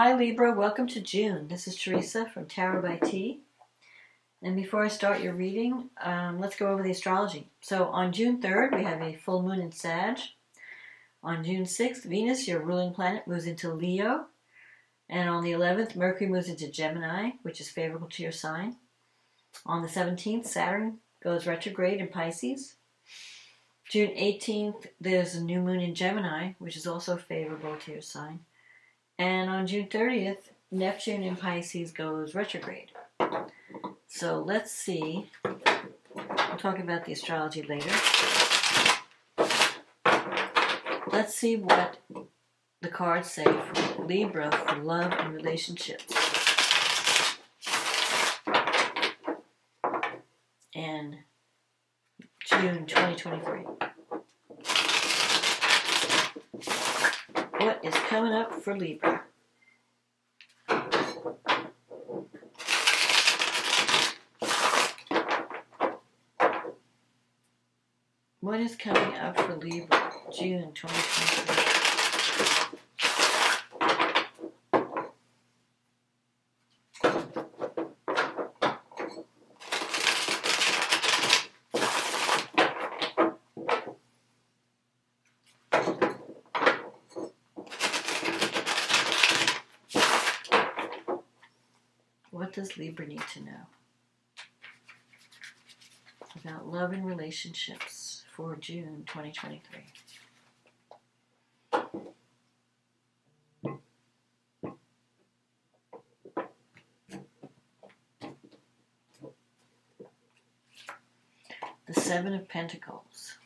Hi Libra, welcome to June. This is Teresa from Tarot by T. And before I start your reading, let's go over the astrology. So on June 3rd, we have a full moon in Sag. On June 6th, Venus, your ruling planet, moves into Leo. And on the 11th, Mercury moves into Gemini, which is favorable to your sign. On the 17th, Saturn goes retrograde in Pisces. June 18th, there's a new moon in Gemini, which is also favorable to your sign. And on June 30th, Neptune in Pisces goes retrograde. So let's see. We'll talk about the astrology later. Let's see what the cards say for Libra for love and relationships. In June 2023. What is coming up for Libra? What is coming up for Libra, June 2023? What does Libra need to know about love and relationships for June 2023? The Seven of Pentacles,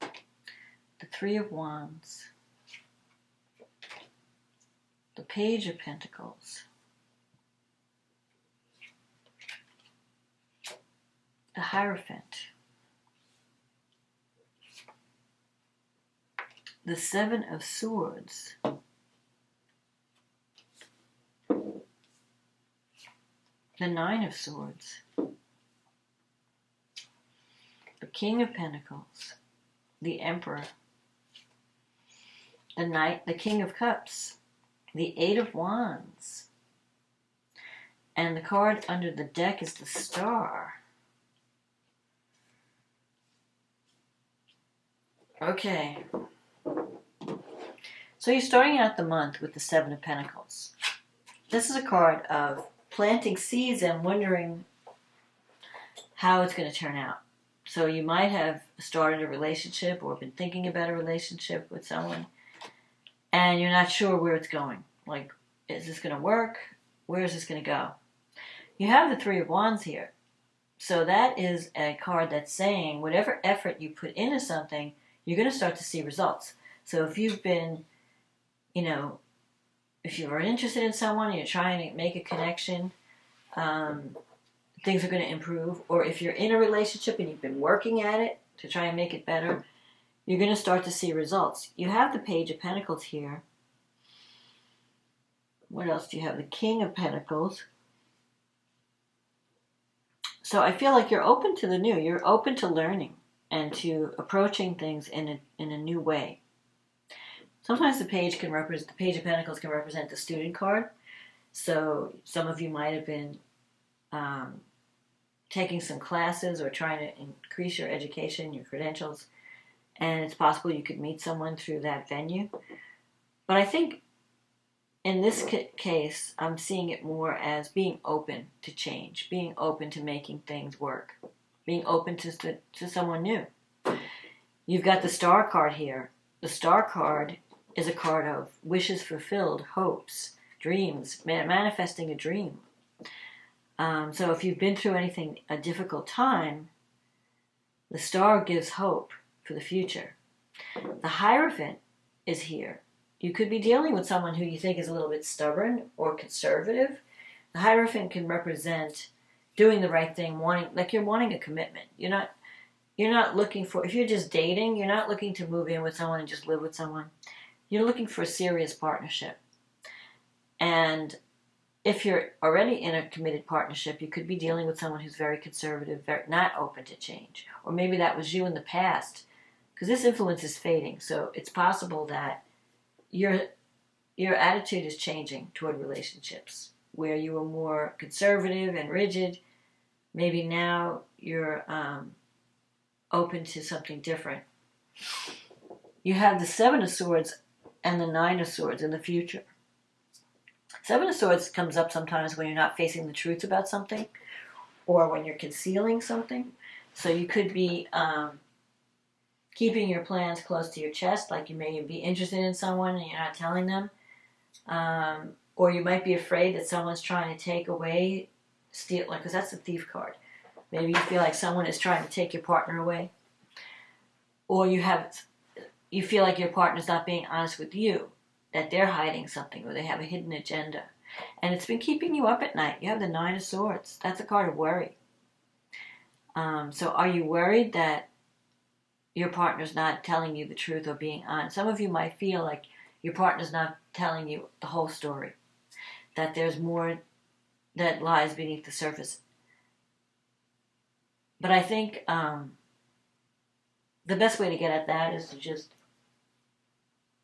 the Three of Wands, the Page of Pentacles, the Hierophant, the Seven of Swords, the Nine of Swords, the King of Pentacles, the Emperor, the Knight, the King of Cups, the Eight of Wands, and the card under the deck is the Star. Okay, so you're starting out the month with the Seven of Pentacles. This is a card of planting seeds and wondering how it's going to turn out. So you might have started a relationship or been thinking about a relationship with someone and you're not sure where it's going. Like, is this going to work? Where is this going to go? You have the Three of Wands here. So that is a card that's saying whatever effort you put into something, you're going to start to see results. So if you've been, if you are interested in someone and you're trying to make a connection, things are going to improve. Or if you're in a relationship and you've been working at it to try and make it better, you're going to start to see results. You have the Page of Pentacles here. What else do you have? The King of Pentacles. So I feel like you're open to the new. You're open to learning and to approaching things in a new way. Sometimes the Page of Pentacles can represent the student card. So some of you might have been taking some classes or trying to increase your education, your credentials, and it's possible you could meet someone through that venue. But I think in this case, I'm seeing it more as being open to change, being open to making things work, being open to someone new. You've got the Star card here. The Star card is a card of wishes fulfilled, hopes, dreams, manifesting a dream. So if you've been through a difficult time, the Star gives hope for the future. The Hierophant is here. You could be dealing with someone who you think is a little bit stubborn or conservative. The Hierophant can represent doing the right thing, you're wanting a commitment. You're not looking for, if you're just dating, you're not looking to move in with someone and just live with someone. You're looking for a serious partnership. And if you're already in a committed partnership, you could be dealing with someone who's very conservative, not open to change. Or maybe that was you in the past, because this influence is fading. So it's possible that you're your attitude is changing toward relationships. Where you were more conservative and rigid, maybe now you're open to something different. You have the Seven of Swords and the Nine of Swords in the future. Seven of Swords comes up sometimes when you're not facing the truth about something, or when you're concealing something. So you could be keeping your plans close to your chest, like you may be interested in someone and you're not telling them. Or you might be afraid that someone's trying to take away, steal, like, because that's the Thief card. Maybe you feel like someone is trying to take your partner away. Or you feel like your partner's not being honest with you, that they're hiding something or they have a hidden agenda. And it's been keeping you up at night. You have the Nine of Swords. That's a card of worry. So are you worried that your partner's not telling you the truth or being honest? Some of you might feel like your partner's not telling you the whole story, that there's more that lies beneath the surface. But I think the best way to get at that is to just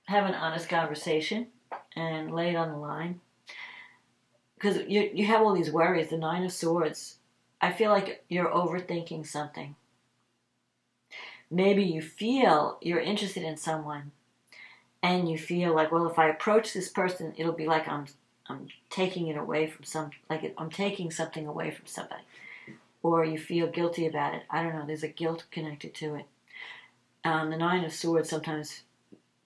have an honest conversation and lay it on the line. Because you have all these worries, the Nine of Swords. I feel like you're overthinking something. Maybe you feel you're interested in someone and you feel like, well, if I approach this person, it'll be like I'm taking it away from I'm taking something away from somebody. Or you feel guilty about it. I don't know, there's a guilt connected to it. The Nine of Swords, sometimes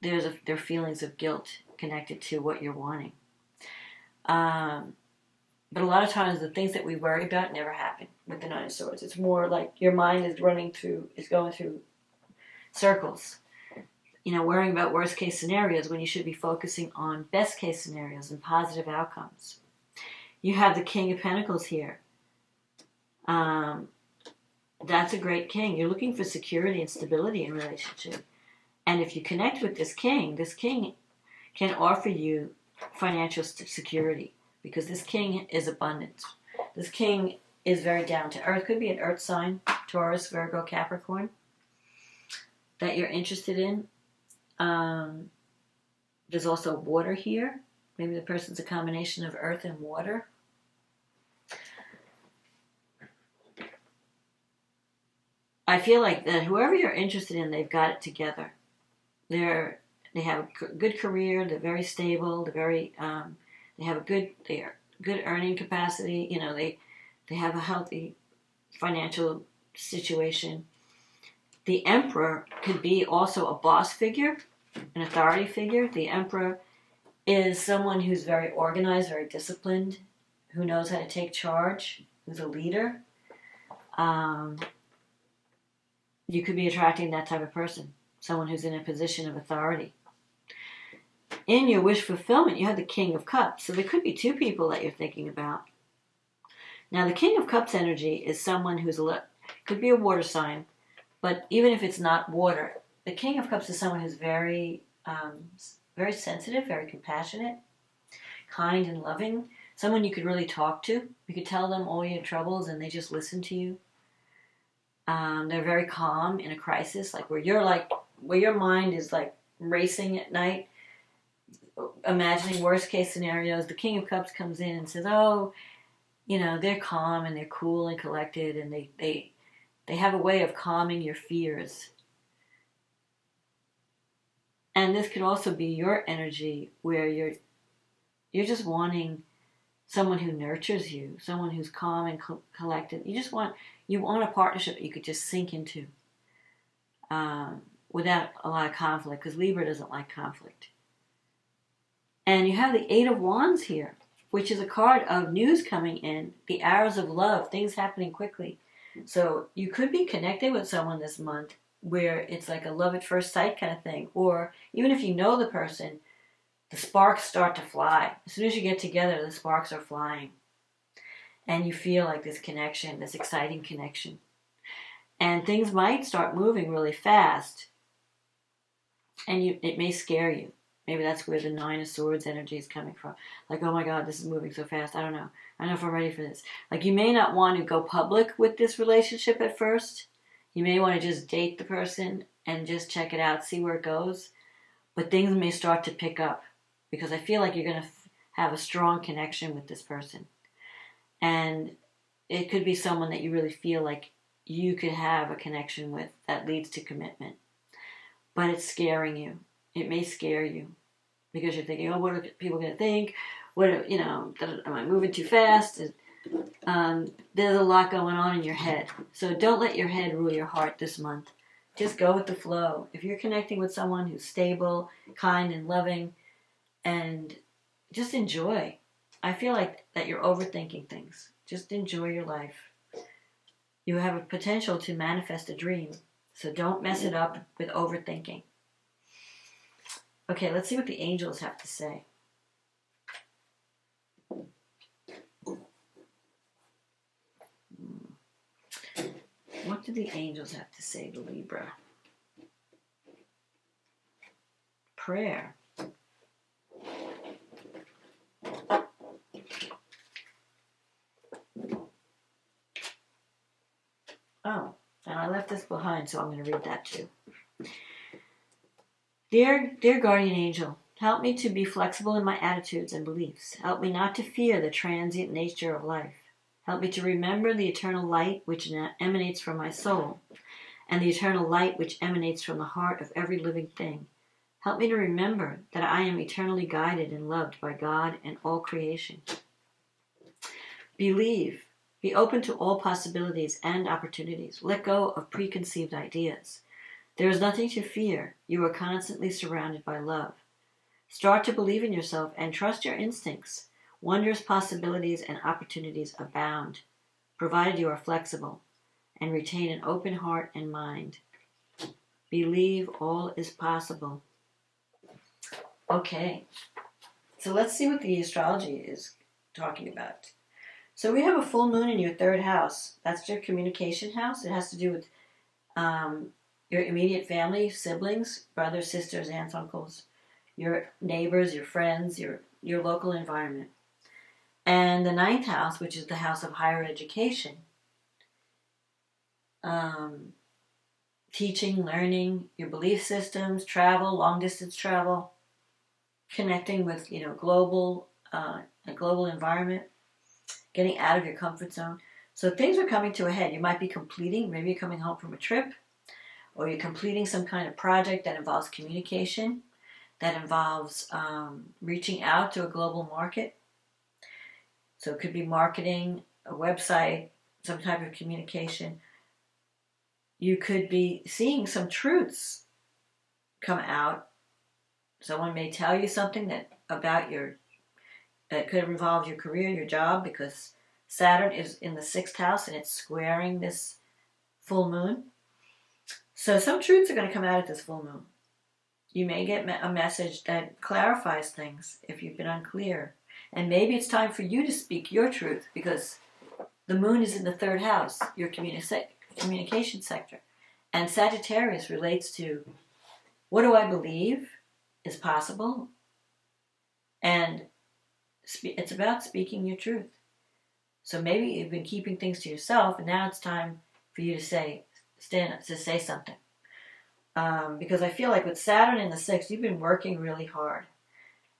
there are feelings of guilt connected to what you're wanting. But a lot of times the things that we worry about never happen with the Nine of Swords. It's more like your mind is going through circles. Worrying about worst case scenarios when you should be focusing on best case scenarios and positive outcomes. You have the King of Pentacles here. That's a great king. You're looking for security and stability in a relationship. And if you connect with this king can offer you financial security, because this king is abundant. This king is very down to earth. Could be an earth sign, Taurus, Virgo, Capricorn, that you're interested in. There's also water here. Maybe the person's a combination of earth and water. I feel like that whoever you're interested in, they've got it together. They have a good career. They're very stable. They have a good earning capacity. They have a healthy financial situation. The Emperor could be also a boss figure, an authority figure. The Emperor is someone who's very organized, very disciplined, who knows how to take charge, who's a leader. You could be attracting that type of person, someone who's in a position of authority. In your wish fulfillment, you have the King of Cups. So there could be two people that you're thinking about. Now, the King of Cups energy is someone could be a water sign, but even if it's not water, the King of Cups is someone who's very, very sensitive, very compassionate, kind and loving. Someone you could really talk to. You could tell them all your troubles and they just listen to you. They're very calm in a crisis, where your mind is racing at night, imagining worst case scenarios. The King of Cups comes in and says, they're calm and they're cool and collected, and they have a way of calming your fears. And this could also be your energy, where you're just wanting someone who nurtures you, someone who's calm and collected. You want a partnership that you could just sink into without a lot of conflict, because Libra doesn't like conflict. And you have the Eight of Wands here, which is a card of news coming in, the arrows of love, things happening quickly. So you could be connected with someone this month where it's like a love at first sight kind of thing. Or even if you know the person, the sparks start to fly. As soon as you get together, the sparks are flying. And you feel like this connection, this exciting connection. And things might start moving really fast. And it may scare you. Maybe that's where the Nine of Swords energy is coming from. Like, oh my God, this is moving so fast. I don't know. I don't know if I'm ready for this. You may not want to go public with this relationship at first. You may want to just date the person and just check it out, see where it goes. But things may start to pick up. because I feel like you're going to have a strong connection with this person. And it could be someone that you really feel like you could have a connection with that leads to commitment. But it's scaring you. It may scare you because you're thinking, oh, what are people going to think? What, am I moving too fast? There's a lot going on in your head. So don't let your head rule your heart this month. Just go with the flow. If you're connecting with someone who's stable, kind, and loving, and just enjoy. I feel like that you're overthinking things. Just enjoy your life. You have a potential to manifest a dream, so don't mess it up with overthinking. Okay, let's see what the angels have to say. What do the angels have to say to Libra? Prayer. Oh, and I left this behind, so I'm going to read that too. Dear guardian angel, help me to be flexible in my attitudes and beliefs. Help me not to fear the transient nature of life. Help me to remember the eternal light which emanates from my soul, and the eternal light which emanates from the heart of every living thing. Help me to remember that I am eternally guided and loved by God and all creation. Believe. Be open to all possibilities and opportunities. Let go of preconceived ideas. There is nothing to fear. You are constantly surrounded by love. Start to believe in yourself and trust your instincts. Wondrous possibilities and opportunities abound, provided you are flexible and retain an open heart and mind. Believe all is possible. Okay, so let's see what the astrology is talking about. So we have a full moon in your third house. That's your communication house. It has to do with your immediate family, siblings, brothers, sisters, aunts, uncles, your neighbors, your friends, your local environment. And the ninth house, which is the house of higher education, teaching, learning, your belief systems, travel, long-distance travel, connecting with, a global environment, getting out of your comfort zone. So things are coming to a head. You might be completing, maybe you're coming home from a trip, or you're completing some kind of project that involves communication, that involves reaching out to a global market. So it could be marketing, a website, some type of communication. You could be seeing some truths come out. Someone may tell you something that could involve your career, your job, because Saturn is in the 6th house and it's squaring this full moon. So some truths are going to come out at this full moon. You may get a message that clarifies things if you've been unclear. And maybe it's time for you to speak your truth because the moon is in the 3rd house, your communication sector. And Sagittarius relates to what do I believe is possible? And it's about speaking your truth. So maybe you've been keeping things to yourself, and now it's time for you to say something. Because I feel like with Saturn in the 6th, you've been working really hard.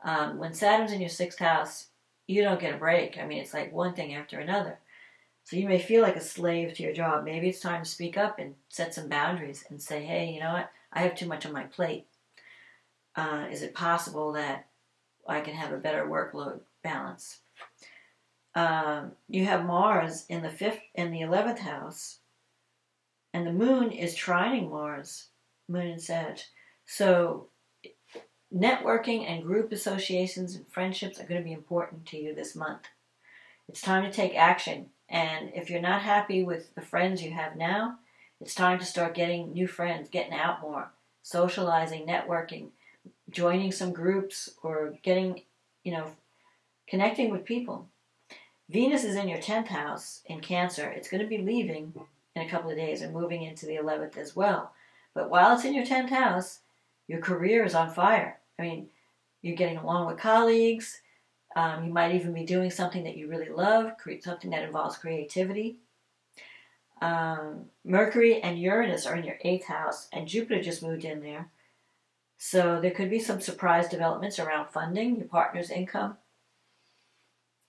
When Saturn's in your 6th house, you don't get a break. I mean, it's like one thing after another. So you may feel like a slave to your job. Maybe it's time to speak up and set some boundaries and say, hey, you know what? I have too much on my plate. Is it possible that I can have a better workload balance? You have Mars in the 11th house, and the moon is trining Mars, moon in Sag. So networking and group associations and friendships are going to be important to you this month. It's time to take action. And if you're not happy with the friends you have now, it's time to start getting new friends, getting out more, socializing, networking, joining some groups, or getting, connecting with people. Venus is in your 10th house in Cancer. It's going to be leaving in a couple of days and moving into the 11th as well. But while it's in your 10th house, your career is on fire. I mean, you're getting along with colleagues. You might even be doing something that you really love, something that involves creativity. Mercury and Uranus are in your 8th house, and Jupiter just moved in there. So there could be some surprise developments around funding, your partner's income.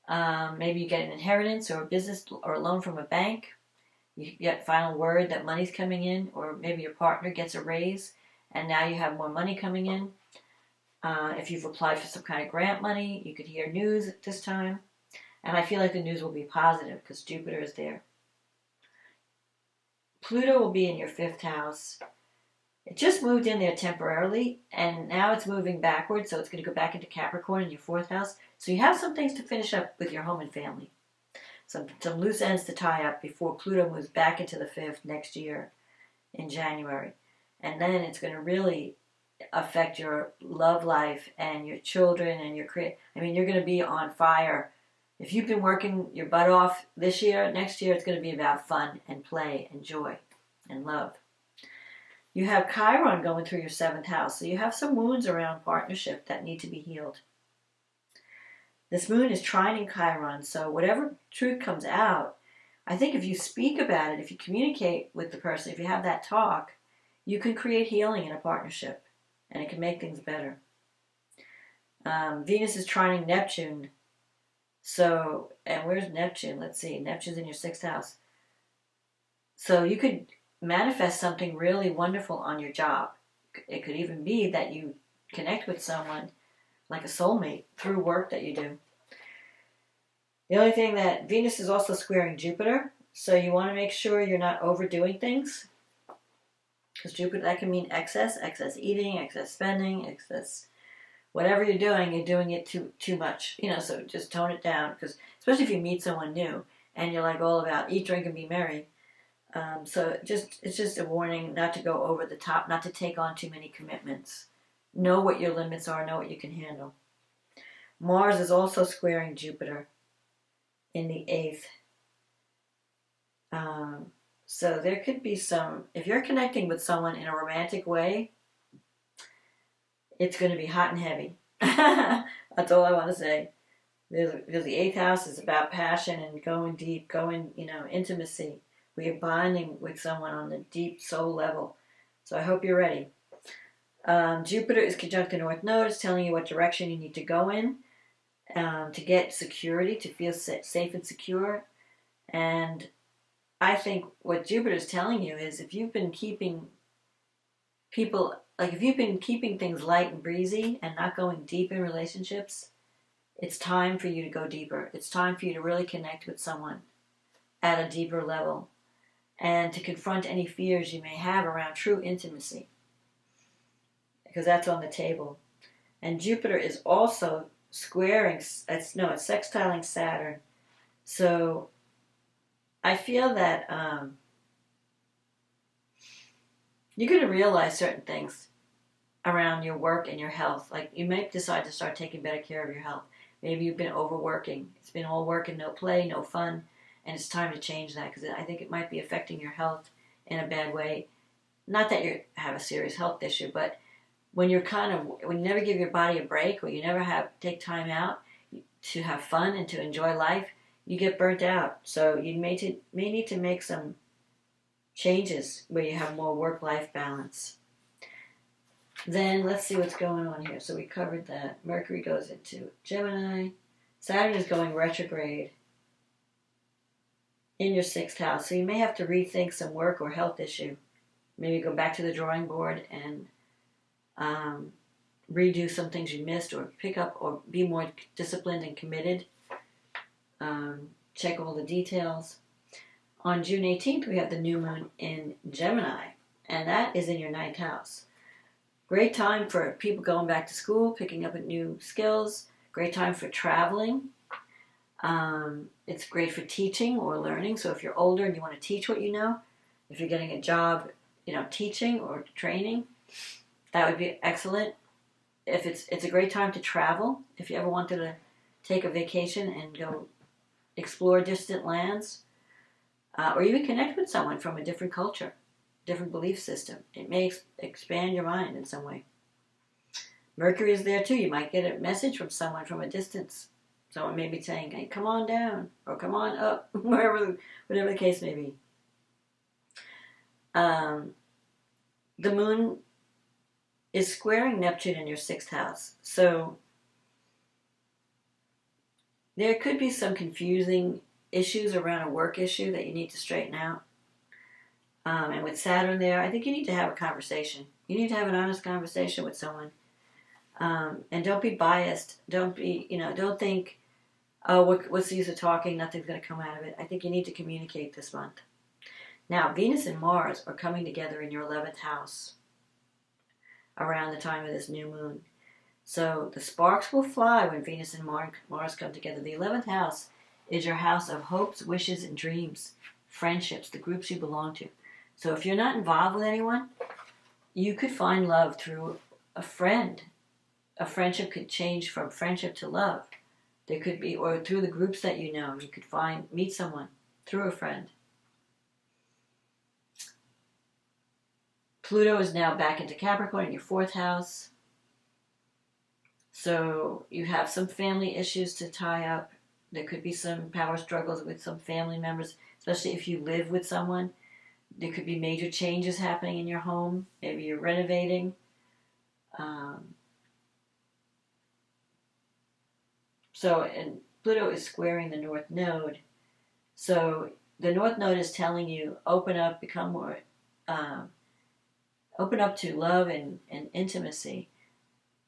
Maybe you get an inheritance or a business or a loan from a bank. You get final word that money's coming in, or maybe your partner gets a raise and now you have more money coming in. If you've applied for some kind of grant money, you could hear news at this time. And I feel like the news will be positive because Jupiter is there. Pluto will be in your 5th house. It just moved in there temporarily, and now it's moving backwards, so it's going to go back into Capricorn in your 4th house. So you have some things to finish up with your home and family. Some loose ends to tie up before Pluto moves back into the 5th next year in January. And then it's going to really affect your love life and your children and your you're going to be on fire. If you've been working your butt off this year, next year it's going to be about fun and play and joy and love. You have Chiron going through your 7th house, so you have some wounds around partnership that need to be healed. This moon is trining Chiron, so whatever truth comes out, I think if you speak about it, if you communicate with the person, if you have that talk, you can create healing in a partnership, and it can make things better. Venus is trining Neptune. So, and where's Neptune? Let's see. Neptune's in your 6th house. So you could manifest something really wonderful on your job. It could even be that you connect with someone like a soulmate through work that you do. The only thing that Venus is also squaring Jupiter. So you want to make sure you're not overdoing things. Because Jupiter, that can mean excess eating, excess spending, excess whatever you're doing it too much. So just tone it down. Because especially if you meet someone new and you're like all about eat, drink, and be merry. So it's just a warning not to go over the top, not to take on too many commitments. Know what your limits are, know what you can handle. Mars is also squaring Jupiter in the 8th. So there could be if you're connecting with someone in a romantic way, it's going to be hot and heavy. That's all I want to say. Because the 8th house is about passion and going deep, intimacy. We are bonding with someone on the deep soul level. So I hope you're ready. Jupiter is conjunct the North Node. It's telling you what direction you need to go in to get security, to feel safe and secure. And I think what Jupiter is telling you is if you've been keeping things light and breezy and not going deep in relationships, it's time for you to go deeper. It's time for you to really connect with someone at a deeper level and to confront any fears you may have around true intimacy, because that's on the table. And Jupiter is also it's sextiling Saturn. So I feel that you're going to realize certain things around your work and your health. Like you may decide to start taking better care of your health. Maybe you've been overworking. It's been all work and no play, no fun. And it's time to change that because I think it might be affecting your health in a bad way. Not that you have a serious health issue, but when you never give your body a break, or you never take time out to have fun and to enjoy life, you get burnt out. So you may need to make some changes where you have more work-life balance. Then let's see what's going on here. So we covered that. Mercury goes into Gemini. Saturn is going retrograde in your 6th house. So you may have to rethink some work or health issue. Maybe go back to the drawing board and redo some things you missed, or pick up or be more disciplined and committed. Check all the details. On June 18th, we have the new moon in Gemini, and that is in your 9th house. Great time for people going back to school, picking up new skills. Great time for traveling. It's great for teaching or learning. So if you're older and you want to teach what you know, if you're getting a job, teaching or training, that would be excellent. If it's a great time to travel. If you ever wanted to take a vacation and go explore distant lands, or even connect with someone from a different culture, different belief system. It may expand your mind in some way. Mercury is there too. You might get a message from someone from a distance. Someone may be saying, hey, come on down, or come on up, whatever the case may be. The moon is squaring Neptune in your 6th house. So there could be some confusing issues around a work issue that you need to straighten out. And with Saturn there, I think you need to have a conversation. You need to have an honest conversation with someone. And don't be biased. Don't think, oh, what's the use of talking? Nothing's going to come out of it. I think you need to communicate this month. Now, Venus and Mars are coming together in your 11th house around the time of this new moon. So the sparks will fly when Venus and Mars come together. The 11th house is your house of hopes, wishes, and dreams, friendships, the groups you belong to. So if you're not involved with anyone, you could find love through a friend. A friendship could change from friendship to love. There could be, or through the groups that you know, you could meet someone through a friend. Pluto is now back into Capricorn in your 4th house. So you have some family issues to tie up. There could be some power struggles with some family members, especially if you live with someone. There could be major changes happening in your home. Maybe you're renovating. And Pluto is squaring the North Node. So the North Node is telling you, open up, become more, open up to love and intimacy.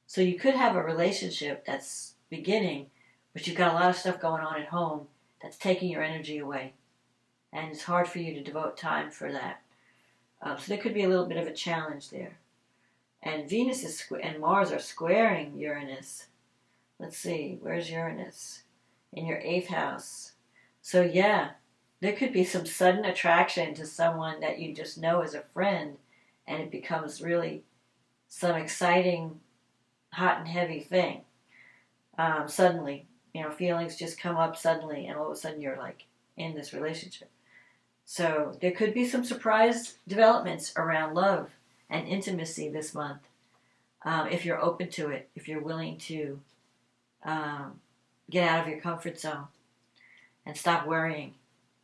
So you could have a relationship that's beginning, but you've got a lot of stuff going on at home that's taking your energy away. And it's hard for you to devote time for that. So there could be a little bit of a challenge there. And Venus and Mars are squaring Uranus. Let's see, where's Uranus? In your 8th house. So yeah, there could be some sudden attraction to someone that you just know as a friend, and it becomes really some exciting, hot and heavy thing. Suddenly, feelings just come up suddenly, and all of a sudden you're like in this relationship. So there could be some surprise developments around love and intimacy this month. If you're open to it, if you're willing to get out of your comfort zone and stop worrying,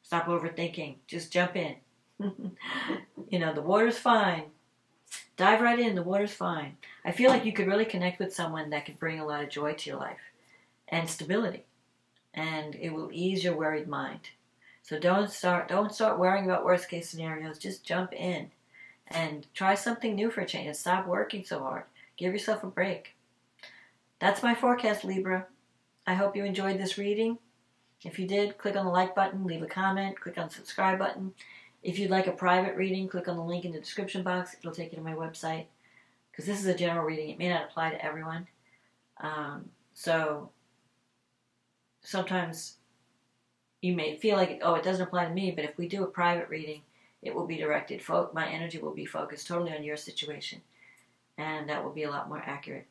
stop overthinking, just jump in. The water's fine. Dive right in, the water's fine. I feel like you could really connect with someone that could bring a lot of joy to your life and stability. And it will ease your worried mind. So don't start worrying about worst case scenarios. Just jump in and try something new for a change and stop working so hard. Give yourself a break. That's my forecast, Libra. I hope you enjoyed this reading. If you did, click on the like button, leave a comment, click on the subscribe button. If you'd like a private reading, click on the link in the description box. It'll take you to my website. Because this is a general reading. It may not apply to everyone. So sometimes you may feel like, it doesn't apply to me. But if we do a private reading, it will be directed. My energy will be focused totally on your situation. And that will be a lot more accurate.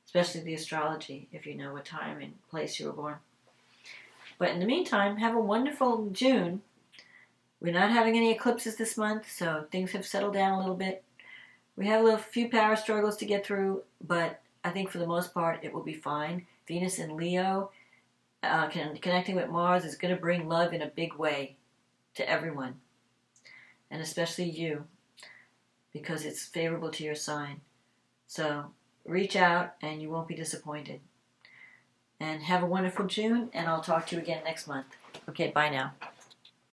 Especially the astrology, if you know what time and place you were born. But in the meantime, have a wonderful June. We're not having any eclipses this month, so things have settled down a little bit. We have a few power struggles to get through, but I think for the most part it will be fine. Venus in Leo, connecting with Mars, is going to bring love in a big way to everyone, and especially you, because it's favorable to your sign. So reach out and you won't be disappointed. And have a wonderful June, and I'll talk to you again next month. Okay, bye now.